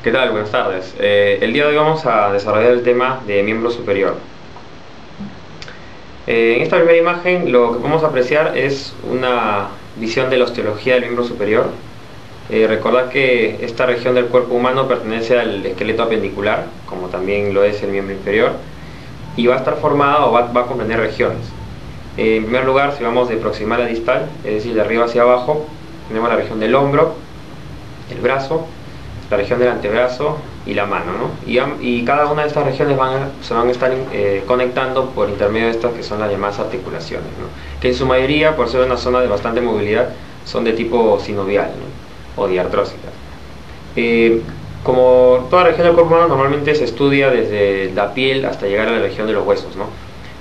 ¿Qué tal? Buenas tardes. El día de hoy vamos a desarrollar el tema de miembro superior. En esta primera imagen lo que podemos apreciar es una visión de la osteología del miembro superior. Recordad que esta región del cuerpo humano pertenece al esqueleto apendicular, como también lo es el miembro inferior, y va a estar formada o va a comprender regiones. En primer lugar, si vamos de proximal a distal, es decir, de arriba hacia abajo, tenemos la región del hombro, el brazo, la región del antebrazo y la mano, ¿no? Y cada una de estas regiones se van a estar conectando por intermedio de estas que son las llamadas articulaciones, ¿no? Que en su mayoría, por ser una zona de bastante movilidad, son de tipo sinovial, ¿no? O diartrósicas. Como toda región del cuerpo humano, normalmente se estudia desde la piel hasta llegar a la región de los huesos, ¿no?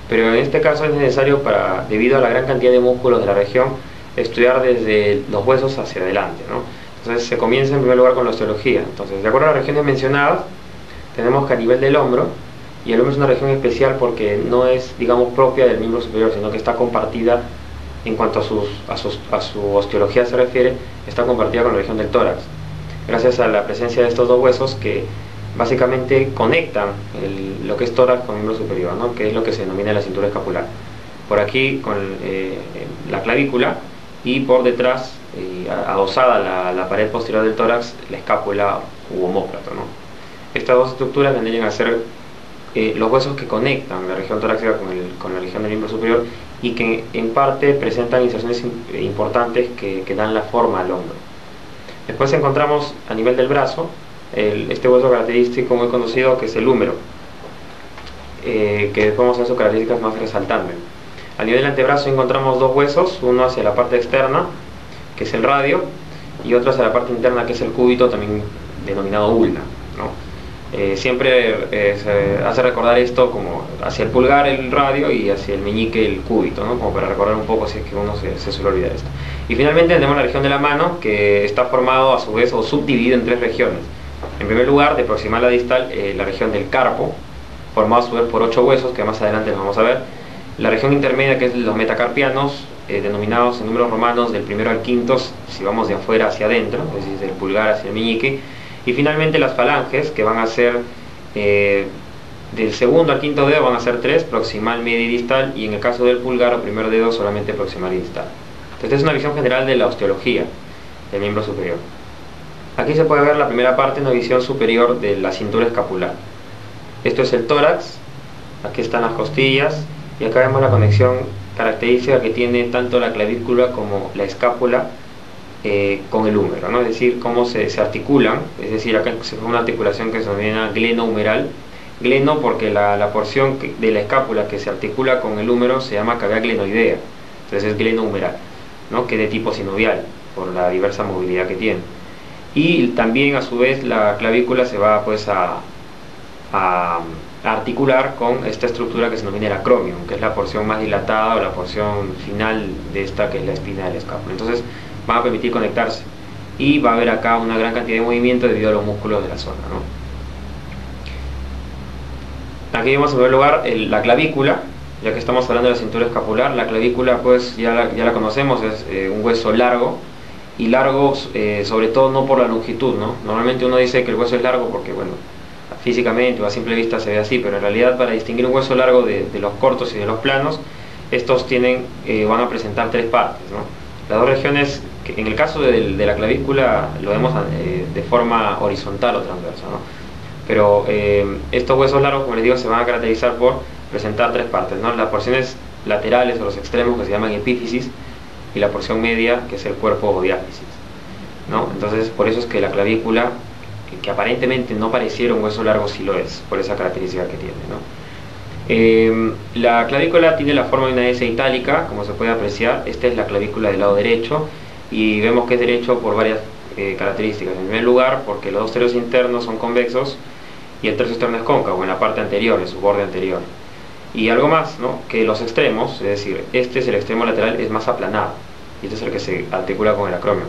Pero en este caso es necesario, debido a la gran cantidad de músculos de la región, estudiar desde los huesos hacia adelante, ¿no? Entonces se comienza en primer lugar con la osteología. Entonces, de acuerdo a las regiones mencionadas, tenemos que a nivel del hombro, y el hombro es una región especial porque no es, digamos, propia del miembro superior, sino que está compartida, en cuanto a su osteología se refiere, está compartida con la región del tórax, gracias a la presencia de estos dos huesos que básicamente conectan lo que es tórax con el miembro superior, ¿no? Que es lo que se denomina la cintura escapular. Por aquí con la clavícula, y por detrás, adosada la pared posterior del tórax, la escápula u omóplato, ¿no? Estas dos estructuras vendrían a ser los huesos que conectan la región torácica con la región del miembro superior, y que en parte presentan inserciones importantes que dan la forma al hombro. Después encontramos a nivel del brazo este hueso característico muy conocido, que es el húmero, que después vamos a ver sus características más resaltantes. A nivel del antebrazo encontramos dos huesos, uno hacia la parte externa, que es el radio, y otro hacia la parte interna, que es el cúbito, también denominado ulna, ¿no? Siempre se hace recordar esto como hacia el pulgar el radio y hacia el meñique el cúbito, ¿no? Como para recordar un poco, si es que uno se suele olvidar esto. Y finalmente tenemos la región de la mano, que está formado a su vez o subdividido en tres regiones. En primer lugar, de proximal a distal, la región del carpo, formado a su vez por 8 huesos, que más adelante los vamos a ver. La región intermedia, que es los metacarpianos, denominados en números romanos del primero al quinto, si vamos de afuera hacia adentro, es decir, del pulgar hacia el meñique. Y finalmente las falanges, que van a ser del segundo al quinto dedo, van a ser 3, proximal, medio y distal, y en el caso del pulgar o primer dedo solamente proximal y distal. Entonces esta es una visión general de la osteología del miembro superior. Aquí se puede ver la primera parte, una visión superior de la cintura escapular. Esto es el tórax, aquí están las costillas, y acá vemos la conexión característica que tiene tanto la clavícula como la escápula con el húmero, ¿no? Es decir, cómo se articulan. Es decir, acá se forma una articulación que se denomina gleno-humeral. Gleno porque la porción de la escápula que se articula con el húmero se llama cavea glenoidea, entonces es gleno-humeral, ¿no? Que es de tipo sinovial, por la diversa movilidad que tiene. Y también a su vez la clavícula se va pues a articular con esta estructura que se denomina el acromion, que es la porción más dilatada o la porción final de esta, que es la espina del escápulo. Entonces van a permitir conectarse, y va a haber acá una gran cantidad de movimiento debido a los músculos de la zona, ¿no? Aquí vemos en primer lugar la clavícula. Ya que estamos hablando de la cintura escapular, la clavícula pues ya la conocemos, es un hueso largo, y largo sobre todo no por la longitud, ¿no? Normalmente uno dice que el hueso es largo porque, bueno, físicamente o a simple vista se ve así, pero en realidad para distinguir un hueso largo de los cortos y de los planos, estos van a presentar 3 partes, ¿no? Las dos regiones, que en el caso de la clavícula lo vemos de forma horizontal o transversa, ¿no? Pero estos huesos largos, como les digo, se van a caracterizar por presentar 3 partes, ¿no? Las porciones laterales o los extremos, que se llaman epífisis, y la porción media, que es el cuerpo o diáfisis, ¿no? Entonces por eso es que la clavícula, que aparentemente no pareciera un hueso largo, sí lo es, por esa característica que tiene, ¿no? La clavícula tiene la forma de una S itálica, como se puede apreciar. Esta es la clavícula del lado derecho, y vemos que es derecho por varias características. En primer lugar, porque los dos tercios internos son convexos y el tercio externo es cóncavo en la parte anterior, en su borde anterior. Y algo más, ¿no? Que los extremos, es decir, este es el extremo lateral, es más aplanado, y este es el que se articula con el acromio,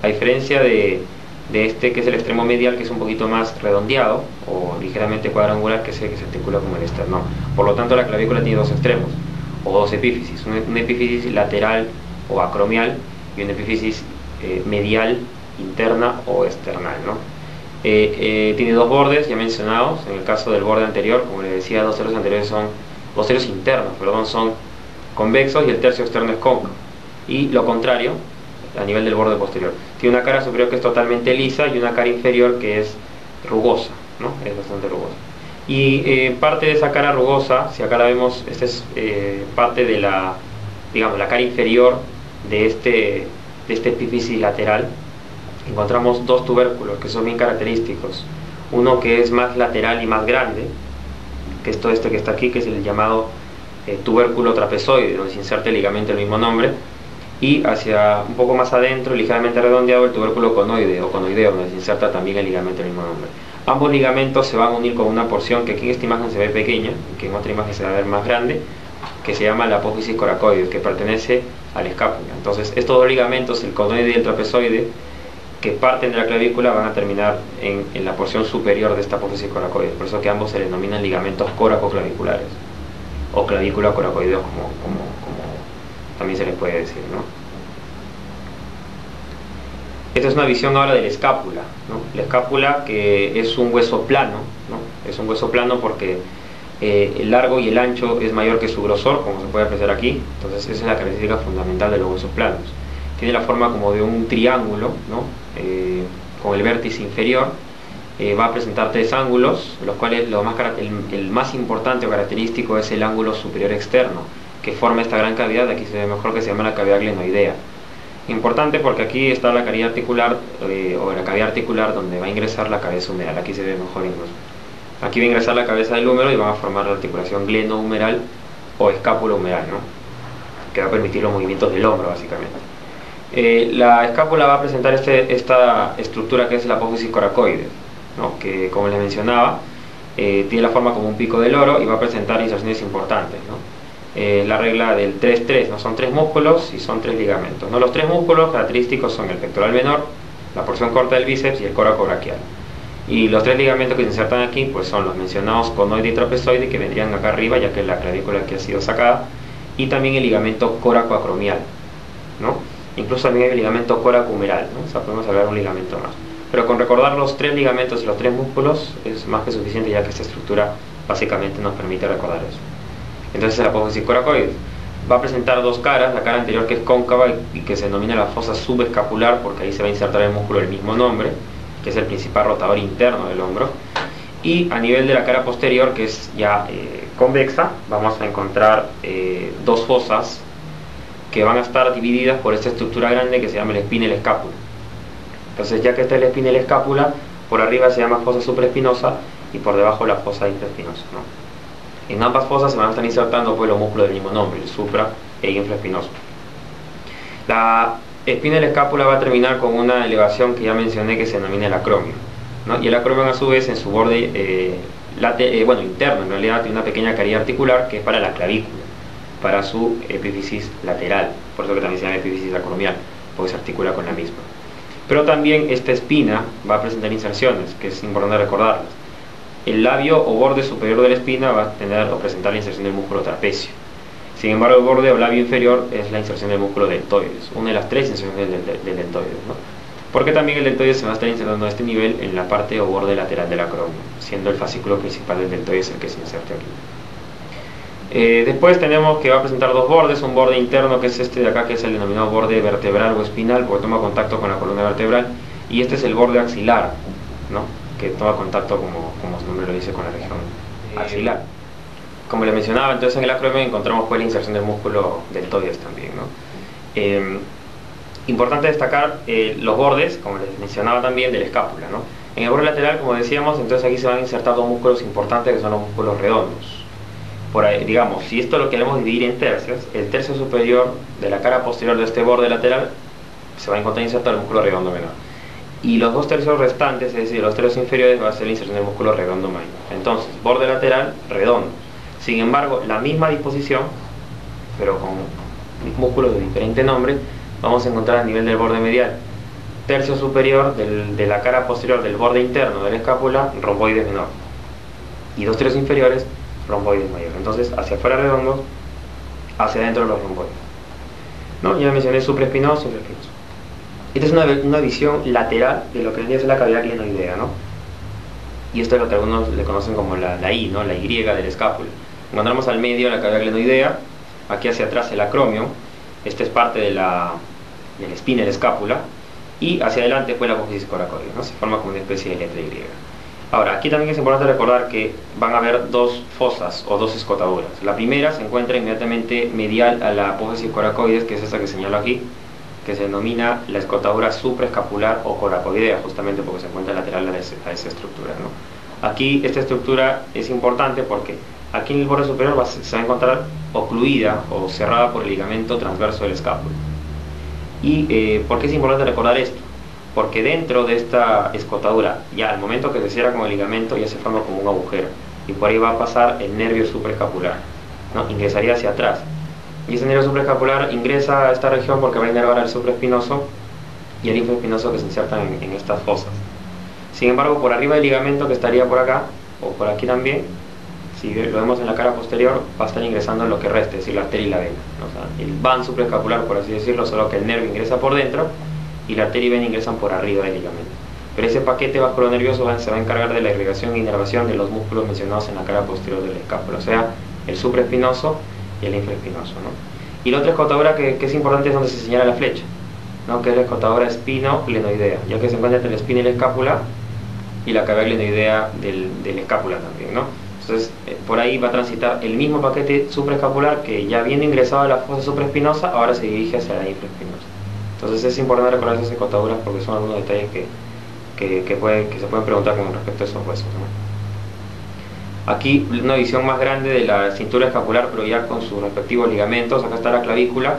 a diferencia de este, que es el extremo medial, que es un poquito más redondeado o ligeramente cuadrangular, que es el que se articula con el esternón. Por lo tanto, la clavícula tiene 2 extremos o 2 epífisis, un epífisis lateral o acromial y un epífisis medial, interna o external, ¿no? Tiene dos bordes ya mencionados. En el caso del borde anterior, como les decía, dos tercios anteriores son, dos tercios internos, perdón, son convexos y el tercio externo es cóncavo. Y lo contrario, a nivel del borde posterior. Tiene una cara superior que es totalmente lisa y una cara inferior que es rugosa, ¿no? Es bastante rugosa. Y parte de esa cara rugosa, si acá la vemos, esta es parte de la, digamos, la cara inferior de este epífisis lateral. Encontramos dos tubérculos que son bien característicos. Uno que es más lateral y más grande, que es todo este que está aquí, que es el llamado tubérculo trapezoide, donde se inserta el ligamento del mismo nombre, y hacia un poco más adentro, ligeramente redondeado, el tubérculo conoide o conoideo, donde se inserta también el ligamento del mismo nombre. Ambos ligamentos se van a unir con una porción que aquí en esta imagen se ve pequeña, que en otra imagen se va a ver más grande, que se llama la apófisis coracoides, que pertenece a la escápula. Entonces estos dos ligamentos, el conoide y el trapezoide, que parten de la clavícula, van a terminar en la porción superior de esta apófisis coracoides. Por eso que ambos se denominan ligamentos coracoclaviculares o clavícula coracoideos, como también se les puede decir, ¿no? Esta es una visión ahora de la escápula, ¿no? La escápula, que es un hueso plano, ¿no? Es un hueso plano porque el largo y el ancho es mayor que su grosor, como se puede apreciar aquí. Entonces esa es la característica fundamental de los huesos planos. Tiene la forma como de un triángulo, ¿no? Con el vértice inferior. Va a presentar tres ángulos, los cuales el más importante o característico es el ángulo superior externo, que forma esta gran cavidad. Aquí se ve mejor, que se llama la cavidad glenoidea. Importante porque aquí está la cavidad articular, o la cavidad articular donde va a ingresar la cabeza humeral. Aquí se ve mejor incluso. Aquí va a ingresar la cabeza del húmero y va a formar la articulación glenohumeral o escápulo-humeral, ¿no? Que va a permitir los movimientos del hombro, básicamente. La escápula va a presentar esta estructura que es la apófisis coracoides, ¿no? Que, como les mencionaba, tiene la forma como un pico de loro y va a presentar inserciones importantes, ¿no? La regla del 3-3, ¿no? Son tres músculos y son tres ligamentos, ¿no? Los tres músculos característicos son el pectoral menor, la porción corta del bíceps y el coracobraquial. Y los tres ligamentos que se insertan aquí pues son los mencionados conoide y trapezoide, que vendrían acá arriba, ya que la clavícula aquí ha sido sacada, y también el ligamento coracoacromial, ¿no? Incluso también hay el ligamento coracohumeral, ¿no? O sea, podemos hablar de un ligamento más. Pero con recordar los tres ligamentos y los tres músculos es más que suficiente, ya que esta estructura básicamente nos permite recordar eso. Entonces la apófisis coracoides va a presentar dos caras, la cara anterior que es cóncava y que se denomina la fosa subescapular, porque ahí se va a insertar el músculo del mismo nombre, que es el principal rotador interno del hombro. Y a nivel de la cara posterior, que es ya convexa, vamos a encontrar dos fosas que van a estar divididas por esta estructura grande que se llama la espina y la escápula. Entonces, ya que está la espina y la escápula, por arriba se llama fosa supraespinosa y por debajo la fosa infraespinosa, ¿no? En ambas fosas se van a estar insertando pues los músculos del mismo nombre, el supra e infraespinoso. La espina y la escápula va a terminar con una elevación que ya mencioné, que se denomina el acromion, ¿no? Y el acromion, a su vez, en su borde interno, en realidad tiene una pequeña caridad articular que es para la clavícula, para su epífisis lateral, por eso que también se llama epífisis acromial, porque se articula con la misma. Pero también esta espina va a presentar inserciones, que es importante recordarlas. El labio o borde superior de la espina va a tener o presentar la inserción del músculo trapecio. Sin embargo, el borde o labio inferior es la inserción del músculo deltoides, una de las tres inserciones del deltoides, ¿no? Porque también el deltoides se va a estar insertando a este nivel en la parte o borde lateral del acromion, siendo el fascículo principal del deltoides el que se inserte aquí. Después tenemos que va a presentar dos bordes, un borde interno, que es este de acá, que es el denominado borde vertebral o espinal, porque toma contacto con la columna vertebral, y este es el borde axilar, ¿no? Que toma contacto, como su nombre lo dice, con la región axilar. Como les mencionaba, entonces en el acromion encontramos pues la inserción del músculo deltoides también, ¿no? Importante destacar los bordes, como les mencionaba también, de la escápula, ¿no? En el borde lateral, como decíamos, entonces aquí se van a insertar dos músculos importantes, que son los músculos redondos. Por ahí, digamos, si esto lo queremos dividir en tercios, el tercio superior de la cara posterior de este borde lateral se va a encontrar insertado el músculo redondo menor. Y los dos tercios restantes, es decir, los tercios inferiores, va a ser la inserción del músculo redondo mayor. Entonces, borde lateral, redondo. Sin embargo, la misma disposición, pero con músculos de diferente nombre, vamos a encontrar a nivel del borde medial. Tercio superior de la cara posterior del borde interno de la escápula, romboides menor. Y dos tercios inferiores, romboides mayor. Entonces, hacia afuera redondos, hacia adentro los romboides, ¿no? Ya mencioné supraespinoso y infraespinoso. Esta es una visión lateral de lo que vendría a ser la cavidad glenoidea, ¿no? y esto es lo que algunos le conocen como la I, ¿no? La Y del escápula. Encontramos al medio la cavidad glenoidea, aquí hacia atrás el acromion, este es parte de la espina de la escápula, y hacia adelante pues la apófisis coracoide, ¿no? Se forma como una especie de letra Y. Ahora, aquí también es importante recordar que van a haber dos fosas o dos escotaduras. La primera se encuentra inmediatamente medial a la apófisis coracoides, que es esta que señalo aquí, que se denomina la escotadura supraescapular o coracoidea, justamente porque se encuentra lateral a esa estructura, ¿no? Aquí esta estructura es importante porque aquí en el borde superior se va a encontrar ocluida o cerrada por el ligamento transverso del escápulo. ¿Y por qué es importante recordar esto? Porque dentro de esta escotadura, ya al momento que se cierra con el ligamento, ya se forma como un agujero, y por ahí va a pasar el nervio supraescapular, ¿no? Ingresaría hacia atrás, y ese nervio supraescapular ingresa a esta región porque va a inervar al supraespinoso y el infraespinoso, que se insertan en estas fosas. Sin embargo, por arriba del ligamento, que estaría por acá o por aquí también, si lo vemos en la cara posterior, va a estar ingresando lo que resta, es decir, la arteria y la vena, ¿no? O sea, el van supraescapular, por así decirlo, solo que el nervio ingresa por dentro y la arteria y vena ingresan por arriba del ligamento. Pero ese paquete vasculonervioso se va a encargar de la irrigación e inervación de los músculos mencionados en la cara posterior del escápulo, o sea, el supraespinoso y el infraespinoso, ¿no? Y la otra escotadura que es importante es donde se señala la flecha, ¿no? Que es la escotadura espino-glenoidea, ya que se encuentra entre la espina y la escápula y la cavidad glenoidea del escápula también, ¿no? Entonces, por ahí va a transitar el mismo paquete supraescapular que ya viene ingresado a la fosa supraespinosa, ahora se dirige hacia la infraespinosa. Entonces es importante recordar esas escotaduras porque son algunos detalles que se pueden preguntar con respecto a esos huesos, ¿no? Aquí una visión más grande de la cintura escapular, pero ya con sus respectivos ligamentos. Acá está la clavícula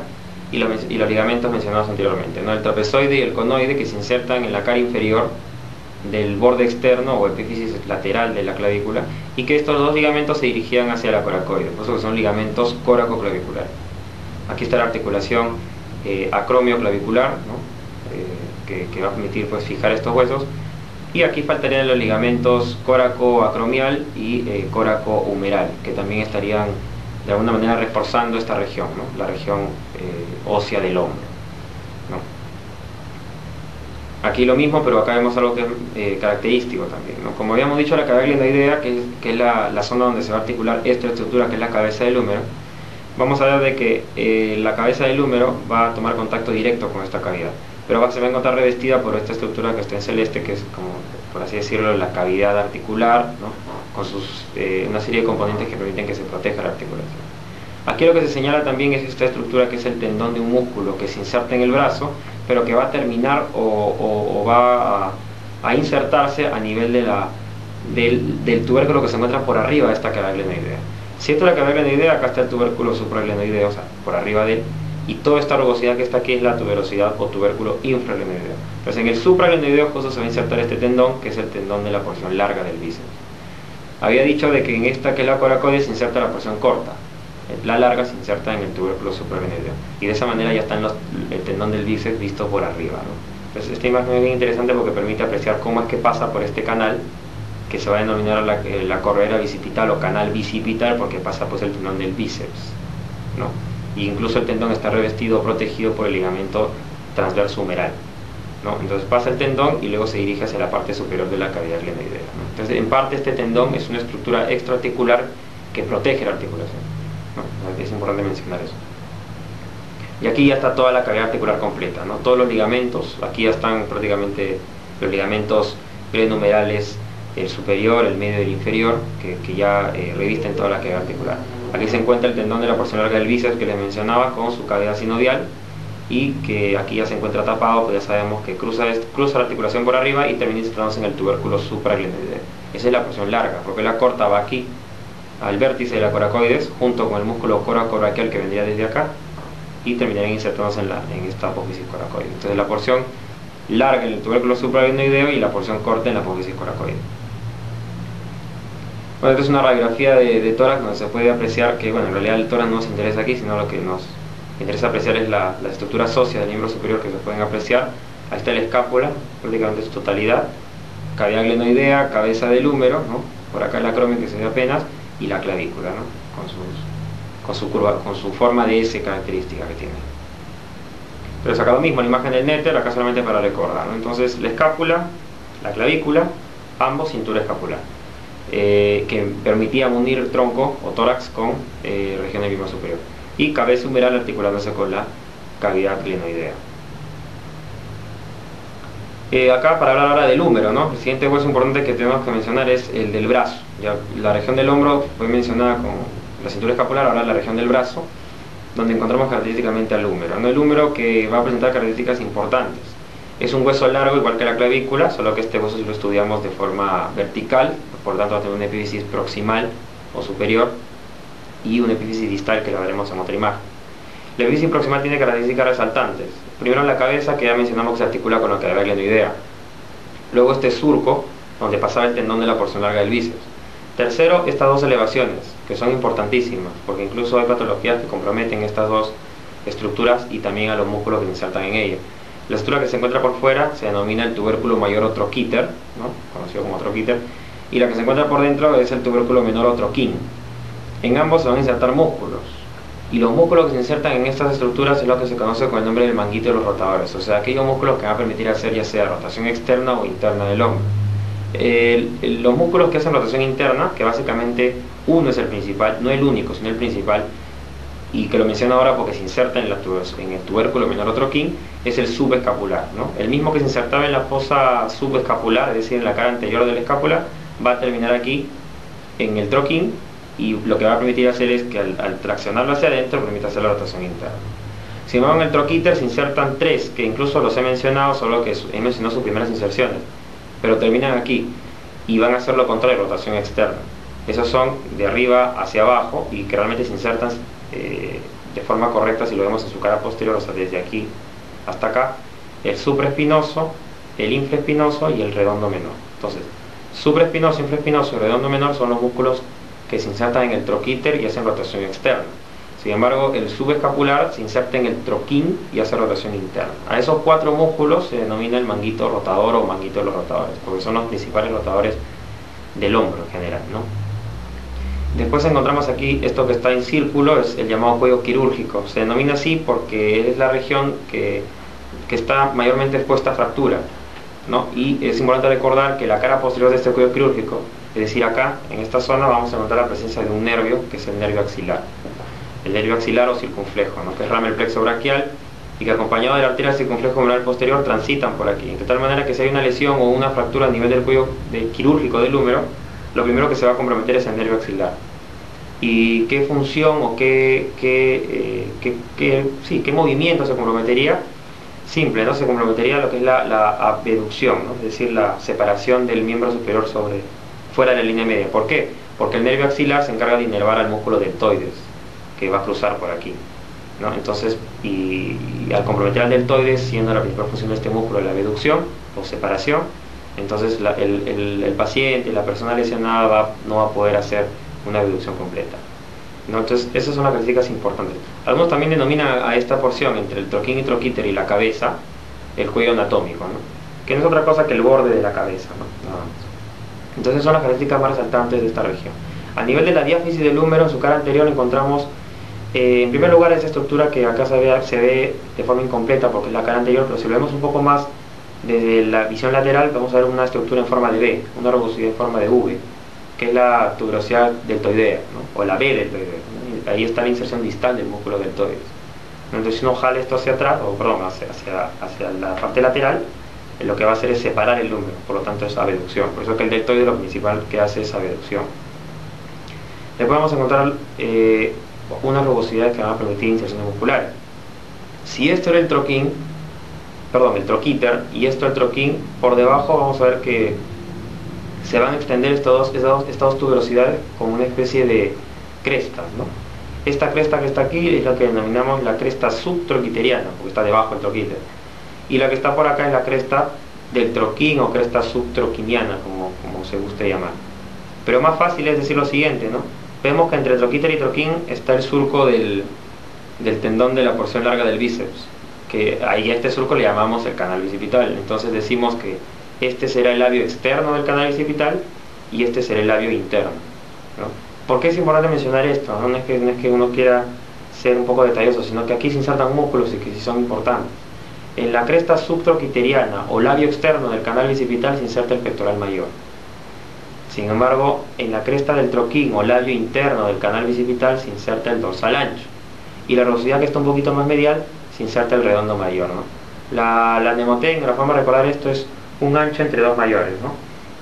y los ligamentos mencionados anteriormente, ¿no? El trapezoide y el conoide, que se insertan en la cara inferior del borde externo o epífisis lateral de la clavícula, y que estos dos ligamentos se dirigían hacia la coracoide, por eso que son ligamentos coracoclaviculares. Aquí está la articulación acromio-clavicular, ¿no? Que va a permitir pues fijar estos huesos, y aquí faltarían los ligamentos coraco-acromial y coraco-humeral, que también estarían de alguna manera reforzando esta región, ¿no? La región ósea del hombro, ¿no? Aquí lo mismo, pero acá vemos algo que es característico también, ¿no? Como habíamos dicho, la cavidad glenoidea, que es la zona donde se va a articular esta estructura, que es la cabeza del húmero, vamos a ver de que la cabeza del húmero va a tomar contacto directo con esta cavidad, pero se va a encontrar revestida por esta estructura que está en celeste, que es como, por así decirlo, la cavidad articular, ¿no? Con una serie de componentes que permiten que se proteja la articulación. Aquí lo que se señala también es esta estructura, que es el tendón de un músculo que se inserta en el brazo, pero que va a terminar o va a insertarse a nivel del tubérculo que se encuentra por arriba de esta cavidad glenoidea. Si esta es la cavidad glenoidea, acá está el tubérculo supraglenoideo, o sea, por arriba de él, y toda esta rugosidad que está aquí es la tuberosidad o tubérculo infraglenoideo. Entonces en el supraglenoideo justo se va a insertar este tendón, que es el tendón de la porción larga del bíceps. Había dicho de que en esta, que es la coracoide, se inserta la porción corta, la larga se inserta en el tubérculo supraglenoideo, y de esa manera ya está el tendón del bíceps visto por arriba, ¿no? Entonces esta imagen es bien interesante porque permite apreciar cómo es que pasa por este canal, que se va a denominar la corredera bicipital o canal bicipital, porque pasa pues el tendón del bíceps, ¿no? E incluso el tendón está revestido o protegido por el ligamento transverso humeral, ¿no? Entonces pasa el tendón y luego se dirige hacia la parte superior de la cavidad glenoidea, ¿no? Entonces en parte este tendón es una estructura extraarticular que protege la articulación, ¿no? Es importante mencionar eso. Y aquí ya está toda la cavidad articular completa, ¿no? Todos los ligamentos, aquí ya están prácticamente los ligamentos glenohumerales, el superior, el medio y el inferior, que ya revisten toda la cavidad articular. Aquí se encuentra el tendón de la porción larga del bíceps que les mencionaba, con su cavidad sinovial, y que aquí ya se encuentra tapado, pues ya sabemos que cruza la articulación por arriba y termina insertándose en el tubérculo supraglenoideo. Esa es la porción larga, porque la corta va aquí, al vértice de la coracoides, junto con el músculo coracobraquial que vendría desde acá, y terminarían insertándose en esta apófisis coracoide. Entonces la porción larga en el tubérculo supraglenoideo y la porción corta en la apófisis coracoide. Bueno, esta es una radiografía de tórax donde se puede apreciar que, bueno, en realidad el tórax no nos interesa aquí, sino lo que nos interesa apreciar es la estructura ósea del miembro superior, que se pueden apreciar. Ahí está la escápula, prácticamente en su totalidad, cavidad glenoidea, cabeza del húmero, ¿no? Por acá el acromio, que se ve apenas, y la clavícula, ¿no? Con su curva, con su forma de S característica que tiene. Pero he sacado mismo la imagen del néter, acá solamente para recordar, ¿no? Entonces la escápula, la clavícula, ambos cintura escapular, que permitían unir tronco o tórax con región del miembro superior, y cabeza humeral articulándose con la cavidad glenoidea. Acá, para hablar ahora del húmero, ¿no? El siguiente hueso importante que tenemos que mencionar es el del brazo. Ya, la región del hombro fue mencionada con la cintura escapular, ahora la región del brazo, donde encontramos característicamente al húmero, ¿no? El húmero, que va a presentar características importantes. Es un hueso largo igual que la clavícula, solo que este hueso si lo estudiamos de forma vertical, por lo tanto va a tener una epífisis proximal o superior y una epífisis distal, que la veremos en otra imagen. La epífisis proximal tiene características resaltantes. Primero, en la cabeza, que ya mencionamos que se articula con la cavidad glenoidea. Luego, este surco, donde pasaba el tendón de la porción larga del bíceps. Tercero, estas dos elevaciones, que son importantísimas, porque incluso hay patologías que comprometen estas dos estructuras y también a los músculos que se insertan en ella. La estructura que se encuentra por fuera se denomina el tubérculo mayor o troquíter, ¿no? Conocido como troquíter, y la que se encuentra por dentro es el tubérculo menor o troquín. En ambos se van a insertar músculos, y los músculos que se insertan en estas estructuras es lo que se conoce con el nombre del manguito de los rotadores, o sea, aquellos músculos que van a permitir hacer ya sea rotación externa o interna del hombro. Los músculos que hacen rotación interna, que básicamente uno es el principal, no el único, sino el principal, y que lo menciono ahora porque se inserta en el tubérculo menor o troquín, es el subescapular, ¿no? El mismo que se insertaba en la fosa subescapular, es decir, en la cara anterior de la escápula, va a terminar aquí en el troquín, y lo que va a permitir hacer es que al traccionarlo hacia adentro permite hacer la rotación interna. Sin embargo, en el troquíter se insertan tres, que incluso los he mencionado, solo que he mencionado sus primeras inserciones, pero terminan aquí y van a hacer lo contrario, rotación externa. Esos son de arriba hacia abajo y que realmente se insertan de forma correcta si lo vemos en su cara posterior, o sea, desde aquí hasta acá, el supraespinoso, el infraespinoso y el redondo menor. Entonces, supraespinoso, infraespinoso y redondo menor son los músculos que se insertan en el troquíter y hacen rotación externa. Sin embargo, el subescapular se inserta en el troquín y hace rotación interna. A esos cuatro músculos se denomina el manguito rotador o manguito de los rotadores, porque son los principales rotadores del hombro en general, ¿no? Después encontramos aquí esto que está en círculo, es el llamado cuello quirúrgico. Se denomina así porque es la región que está mayormente expuesta a fractura, ¿no? Y es importante recordar que la cara posterior de este cuello quirúrgico, es decir, acá, en esta zona, vamos a encontrar la presencia de un nervio, que es el nervio axilar. El nervio axilar o circunflejo, ¿no? Que rama el plexo braquial y que, acompañado de la arteria circunflejo femoral posterior, transitan por aquí. De tal manera que si hay una lesión o una fractura a nivel del cuello quirúrgico del húmero, lo primero que se va a comprometer es el nervio axilar. ¿Y qué función o qué movimiento se comprometería? Simple, ¿no? Se comprometería lo que es la abducción, ¿no? Es decir, la separación del miembro superior fuera de la línea media. ¿Por qué? Porque el nervio axilar se encarga de inervar al músculo deltoides, que va a cruzar por aquí, ¿no? Entonces, y al comprometer al deltoides, siendo la principal función de este músculo la abducción o separación, entonces el paciente, la persona lesionada no va a poder hacer una abducción completa, ¿no? Entonces, esas son las características importantes. Algunos también denominan a esta porción entre el troquín y troquíter y la cabeza el cuello anatómico, ¿no? Que no es otra cosa que el borde de la cabeza, ¿no? Nada más. Entonces, son las características más resaltantes de esta región. A nivel de la diáfisis del húmero, en su cara anterior encontramos, en primer lugar, esa estructura que acá se ve de forma incompleta porque es la cara anterior, pero si lo vemos un poco más desde la visión lateral, vamos a ver una estructura en forma de V, una rugosidad en forma de V, que es la tuberosidad deltoidea, ¿no? O la B deltoidea, ¿no? Ahí está la inserción distal del músculo deltoides. Entonces, si uno jala esto hacia atrás, o perdón, hacia la parte lateral, lo que va a hacer es separar el húmero, por lo tanto es abducción. Por eso que el deltoide lo principal que hace es abducción. Después vamos a encontrar unas rugosidades que van a permitir inserciones musculares. Si esto era el troquín, el troquíter, y esto el troquín, por debajo vamos a ver que se van a extender estas dos tuberosidades como una especie de crestas, ¿no? Esta cresta que está aquí es la que denominamos la cresta subtroquiteriana, porque está debajo del troquíter. Y la que está por acá es la cresta del troquín o cresta subtroquiniana, como se guste llamar. Pero más fácil es decir lo siguiente, ¿no? Vemos que entre troquíter y troquín está el surco del tendón de la porción larga del bíceps, que ahí a este surco le llamamos el canal bicipital. Entonces decimos que este será el labio externo del canal bicipital y este será el labio interno, ¿no? ¿Por qué es importante mencionar esto? No es que uno quiera ser un poco detalloso, sino que aquí se insertan músculos y que sí son importantes. En la cresta subtroquiteriana o labio externo del canal bicipital se inserta el pectoral mayor. Sin embargo, en la cresta del troquín o labio interno del canal bicipital se inserta el dorsal ancho. Y la rugosidad, que está un poquito más medial, se inserta el redondo mayor, ¿no? La mnemotécnica, la forma de recordar esto es un ancho entre dos mayores, ¿no?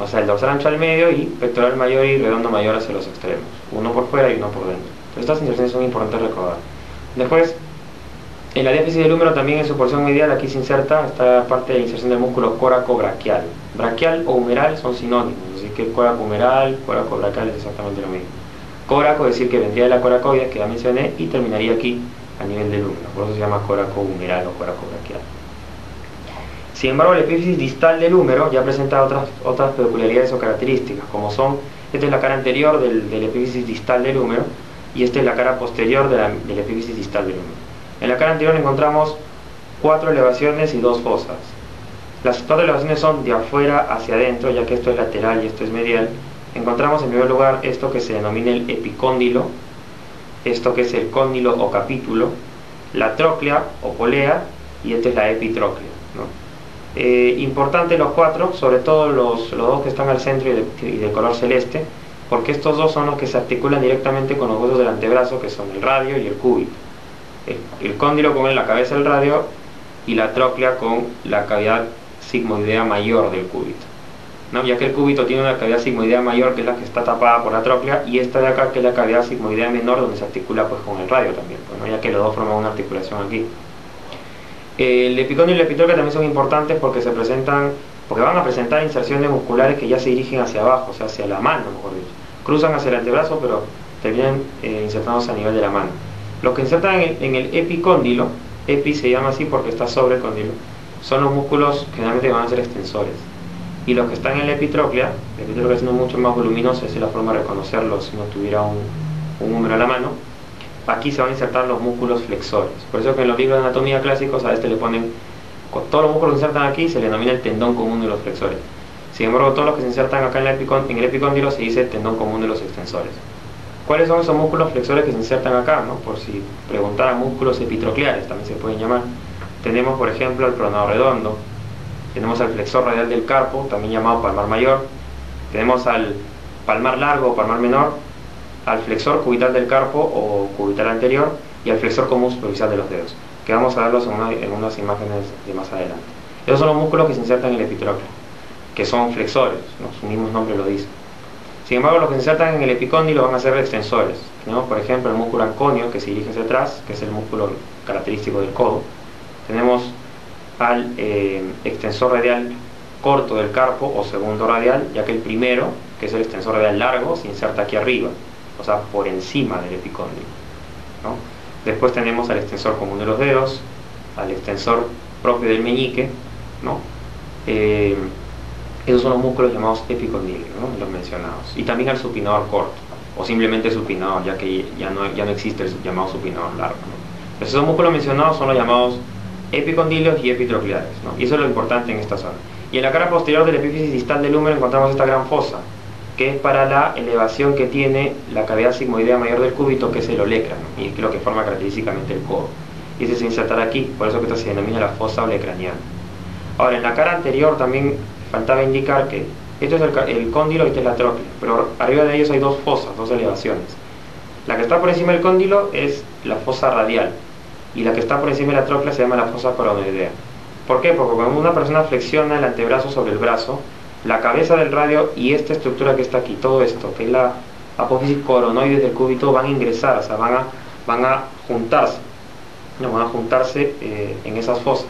O sea, el dorsal ancho al medio y pectoral mayor y redondo mayor hacia los extremos. Uno por fuera y uno por dentro. Entonces, estas inserciones son importantes de recordar. Después, en la diáfisis del húmero, también en su porción medial, aquí se inserta esta parte de inserción del músculo coraco-braquial. Braquial o humeral son sinónimos, así que coraco-humeral, coraco-braquial es exactamente lo mismo. Coraco, es decir, que vendría de la coracoides, que ya mencioné, y terminaría aquí a nivel del húmero. Por eso se llama coraco-humeral o coraco-braquial. Sin embargo, la epífisis distal del húmero ya presenta otras peculiaridades o características, como son, esta es la cara anterior del epífisis distal del húmero, y esta es la cara posterior de la epífisis distal del húmero. En la cara anterior encontramos 4 elevaciones y 2 fosas. Las 4 elevaciones son de afuera hacia adentro, ya que esto es lateral y esto es medial. Encontramos en primer lugar esto que se denomina el epicóndilo, esto que es el cóndilo o capítulo, la tróclea o polea, y esta es la epitróclea, ¿no? Importante los 4, sobre todo los 2 que están al centro y de color celeste, porque estos 2 son los que se articulan directamente con los huesos del antebrazo, que son el radio y el cúbito. El cóndilo con la cabeza del radio y la tróclea con la cavidad sigmoidea mayor del cúbito, ¿no? Ya que el cúbito tiene una cavidad sigmoidea mayor, que es la que está tapada por la tróclea, y esta de acá, que es la cavidad sigmoidea menor, donde se articula pues con el radio también, pues, ¿no? Ya que los dos forman una articulación aquí. El epicóndilo y la epitróclea también son importantes porque van a presentar inserciones musculares que ya se dirigen hacia abajo, o sea, hacia la mano, mejor dicho. Cruzan hacia el antebrazo, pero terminan insertándose a nivel de la mano. Los que insertan en el epicóndilo, epi se llama así porque está sobre el cóndilo, son los músculos que generalmente van a ser extensores. Y los que están en la epitróclea es mucho más voluminoso, esa es la forma de reconocerlo si no tuviera un húmero a la mano. Aquí se van a insertar los músculos flexores. Por eso que en los libros de anatomía clásicos a este le ponen, con todos los músculos que se insertan aquí se le denomina el tendón común de los flexores. Sin embargo, todos los que se insertan acá en el epicóndilo se dice tendón común de los extensores. ¿Cuáles son esos músculos flexores que se insertan acá, ¿no? Por si preguntaran, músculos epitrocleares también se pueden llamar. Tenemos, por ejemplo, el pronado redondo, tenemos al flexor radial del carpo, también llamado palmar mayor, tenemos al palmar largo o palmar menor, al flexor cubital del carpo o cubital anterior, y al flexor común superficial de los dedos, que vamos a verlos en unas imágenes de más adelante. Esos son los músculos que se insertan en el epitrócleo, que son flexores, ¿no? Su mismo nombre lo dice. Sin embargo, los que se insertan en el epicóndilo van a ser extensores. Tenemos, por ejemplo, el músculo anconio, que se dirige hacia atrás, que es el músculo característico del codo. Tenemos al extensor radial corto del carpo o segundo radial, ya que el primero, que es el extensor radial largo, se inserta aquí arriba, o sea, por encima del epicóndilo, ¿no? Después tenemos al extensor común de los dedos, al extensor propio del meñique, ¿no? Esos son los músculos llamados epicondilios, ¿no? Los mencionados. Y también al supinador corto, o simplemente supinador, ya que ya no existe el llamado supinador largo, ¿no? Esos músculos mencionados son los llamados epicondilios y epitrocleares, ¿no? Y eso es lo importante en esta zona. Y en la cara posterior del epífisis distal del húmero encontramos esta gran fosa, que es para la elevación que tiene la cavidad sigmoidea mayor del cúbito, que es el olecrano, y es lo que forma característicamente el codo. Y ese se insertará aquí, por eso que esto se denomina la fosa olecraniana. Ahora, en la cara anterior también faltaba indicar que esto es el cóndilo y esta es la tróclea, pero arriba de ellos hay 2 fosas, 2 elevaciones. La que está por encima del cóndilo es la fosa radial, y la que está por encima de la tróclea se llama la fosa coronoidea. ¿Por qué? Porque cuando una persona flexiona el antebrazo sobre el brazo, la cabeza del radio y esta estructura que está aquí, todo esto, que es la apófisis coronoides del cúbito, van a ingresar, o sea, van a juntarse, ¿no? Van a juntarse en esas fosas.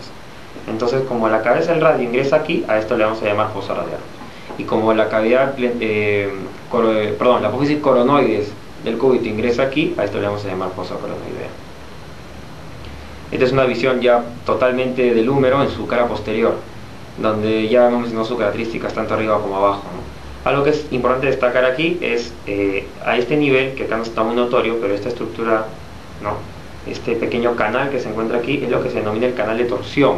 Entonces, como la cabeza del radio ingresa aquí, a esto le vamos a llamar fosa radial. Y como la cavidad, la apófisis coronoides del cúbito ingresa aquí, a esto le vamos a llamar fosa coronoidea. Esta es una visión ya totalmente del húmero en su cara posterior, donde ya hemos mencionado sus características tanto arriba como abajo, ¿no? Algo que es importante destacar aquí es a este nivel, que acá no está muy notorio, pero esta estructura, ¿no? Este pequeño canal que se encuentra aquí es lo que se denomina el canal de torsión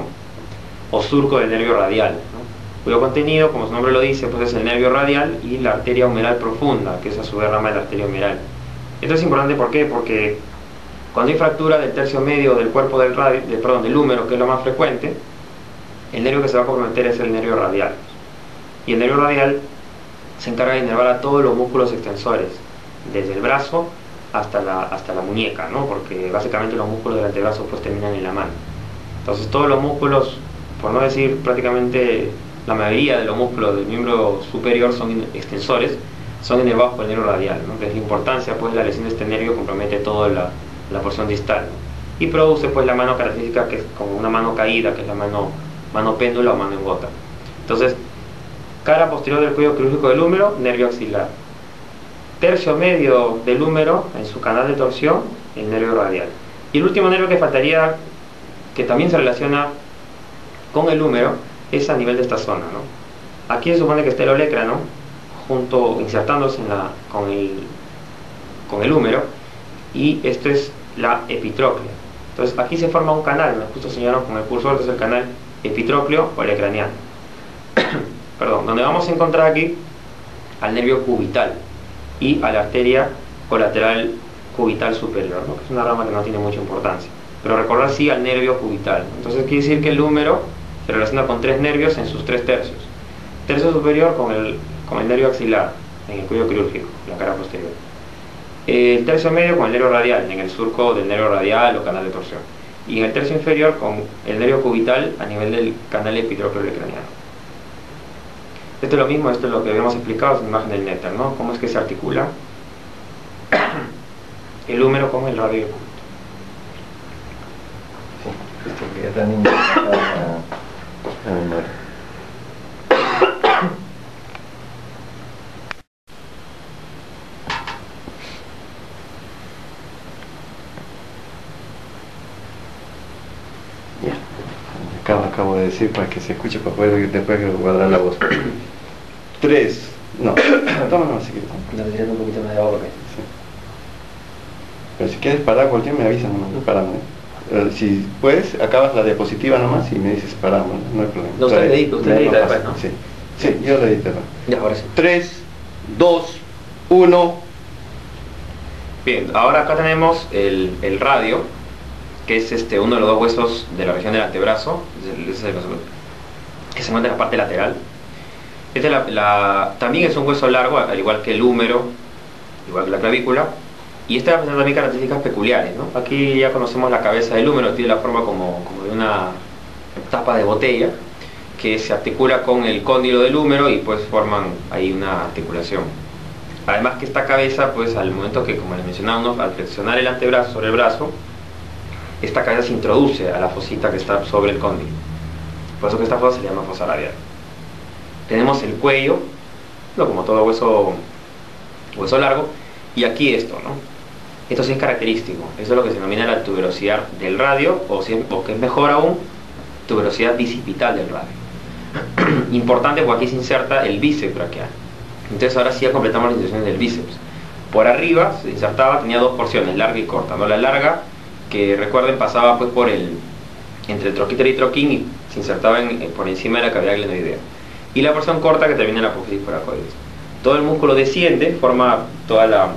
o surco del nervio radial, ¿no? Cuyo contenido, como su nombre lo dice, pues es el nervio radial y la arteria humeral profunda, que es a su vez rama de la arteria humeral. Esto es importante, ¿por qué? Porque cuando hay fractura del tercio medio del cuerpo del húmero, que es lo más frecuente, el nervio que se va a comprometer es el nervio radial. Y el nervio radial se encarga de inervar a todos los músculos extensores, desde el brazo hasta la muñeca, ¿no? Porque básicamente los músculos del antebrazo pues terminan en la mano. Entonces todos los músculos, por no decir prácticamente la mayoría de los músculos del miembro superior son extensores, son inervados por el nervio radial, ¿no? Desde la importancia, pues la lesión de este nervio compromete toda la porción distal, ¿no? Y produce pues la mano característica, que es como una mano caída, que es la mano péndula o mano en gota. Entonces, cara posterior del cuello quirúrgico del húmero, nervio axilar. Tercio medio del húmero, en su canal de torsión, el nervio radial. Y el último nervio que faltaría, que también se relaciona con el húmero, es a nivel de esta zona, ¿no? Aquí se supone que está el olecrano, insertándose con el húmero, y esto es la epitróclea. Entonces aquí se forma un canal, me justo señalaron con el cursor, este es el canal epitrócleo olecraniano. Perdón, donde vamos a encontrar aquí al nervio cubital y a la arteria colateral cubital superior, ¿no? Que es una rama que no tiene mucha importancia, pero recordar sí al nervio cubital. Entonces quiere decir que el húmero se relaciona con 3 nervios en sus 3 tercios. Tercio superior con el nervio axilar en el cuello quirúrgico, la cara posterior. El tercio medio con el nervio radial en el surco del nervio radial o canal de torsión, y en el tercio inferior con el nervio cubital a nivel del canal epitrócleo olecraniano. Esto es lo mismo, esto es lo que habíamos explicado en la imagen del néter, ¿no? Cómo es que se articula el húmero con el radio y el cúbito. Sí, esto que ya también a memoria. Acabo de decir para que se escuche, para poder después guardar la voz. 3, no, toma nomás si quieres. No, tirando un poquito más de agua porque... Sí. Pero si quieres parar cualquier me avisas nomás, paramos. Si puedes, acabas la diapositiva nomás y me dices paramos, no hay problema. No, usted edita después, ¿no? Sí, sí, yo lo edito. Ya, ahora sí. 3, 2, 1. Bien, ahora acá tenemos el radio, que es uno de los 2 huesos de la región del antebrazo, que se encuentra en la parte lateral. También es un hueso largo, al igual que el húmero, igual que la clavícula, y esta presenta también características peculiares, ¿no? Aquí ya conocemos la cabeza del húmero, tiene la forma como de una tapa de botella, que se articula con el cóndilo del húmero y pues forman ahí una articulación. Además que esta cabeza, pues al momento que, como les mencionábamos, al flexionar el antebrazo sobre el brazo, esta cabeza se introduce a la fosita que está sobre el cóndilo. Por eso que esta fosa se llama fosa radial. Tenemos el cuello, no, como todo hueso largo, y aquí esto, ¿no? Esto sí es característico. Eso es lo que se denomina la tuberosidad del radio, o que es mejor aún, tuberosidad bicipital del radio. Importante porque aquí se inserta el bíceps braquial. Entonces ahora sí ya completamos las inserciones del bíceps. Por arriba se insertaba, tenía 2 porciones, larga y corta, ¿no? La larga, que recuerden, pasaba pues entre el troquítero y troquín y se insertaba por encima de la cavidad glenoidea, y la porción corta que termina en la apófisis coracoides. Todo el músculo desciende, forma toda la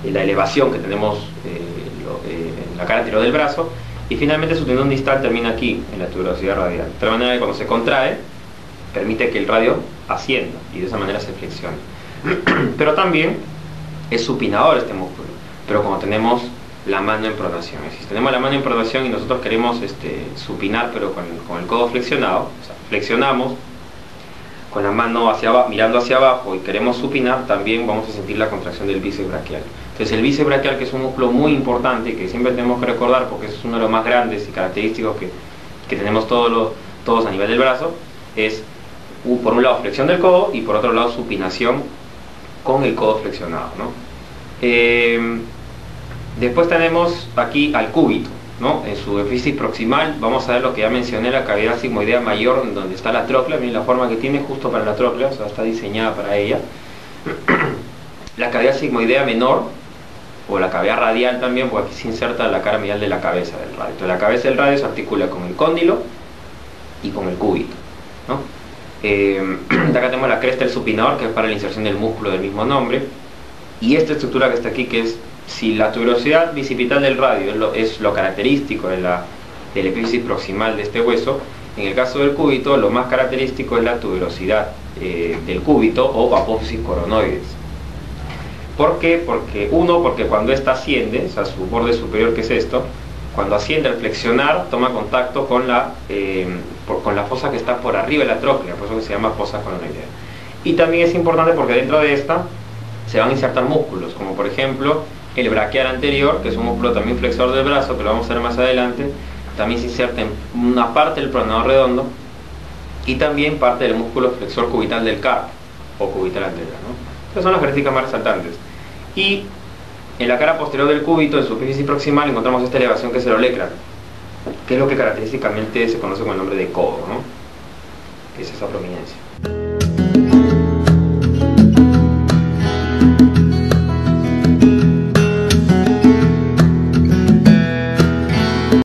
elevación que tenemos en la cara anterior del brazo, y finalmente su tendón distal termina aquí en la tuberosidad radial, de tal manera que cuando se contrae permite que el radio ascienda y de esa manera se flexione. Pero también es supinador este músculo, pero como tenemos la mano en pronación. Si tenemos la mano en pronación y nosotros queremos supinar, pero con el codo flexionado, o sea, flexionamos con la mano mirando hacia abajo y queremos supinar, también vamos a sentir la contracción del bíceps braquial. Entonces el bíceps braquial, que es un músculo muy importante y que siempre tenemos que recordar porque es uno de los más grandes y característicos que tenemos todos a nivel del brazo, es por un lado flexión del codo y por otro lado supinación con el codo flexionado, ¿no? Después tenemos aquí al cúbito, ¿no? En su epífisis proximal vamos a ver lo que ya mencioné, la cavidad sigmoidea mayor, donde está la tróclea. Miren la forma que tiene justo para la tróclea, o sea, está diseñada para ella. La cavidad sigmoidea menor, o la cavidad radial también, porque aquí se inserta la cara medial de la cabeza del radio. Entonces la cabeza del radio se articula con el cóndilo y con el cúbito, ¿no? Acá tenemos la cresta del supinador, que es para la inserción del músculo del mismo nombre, y esta estructura que está aquí, que es, si la tuberosidad bicipital del radio es lo característico del epífisis proximal de este hueso, En el caso del cúbito, lo más característico es la tuberosidad del cúbito o apófisis coronoides. ¿Por qué? Porque cuando ésta asciende, o sea, su borde superior, que es esto, cuando asciende al flexionar, toma contacto con la fosa que está por arriba de la tróclea, por eso que se llama fosa coronoidea. Y también es importante porque dentro de esta se van a insertar músculos, como por ejemplo el braquial anterior, que es un músculo también flexor del brazo, que lo vamos a ver más adelante. También se inserta en una parte del pronador redondo y también parte del músculo flexor cubital del carpo o cubital anterior, ¿no? Estas son las características más resaltantes. Y en la cara posterior del cúbito, en su epífisis proximal, encontramos esta elevación que es el olecraco, que es lo que característicamente se conoce con el nombre de codo, ¿no? Que es esa prominencia.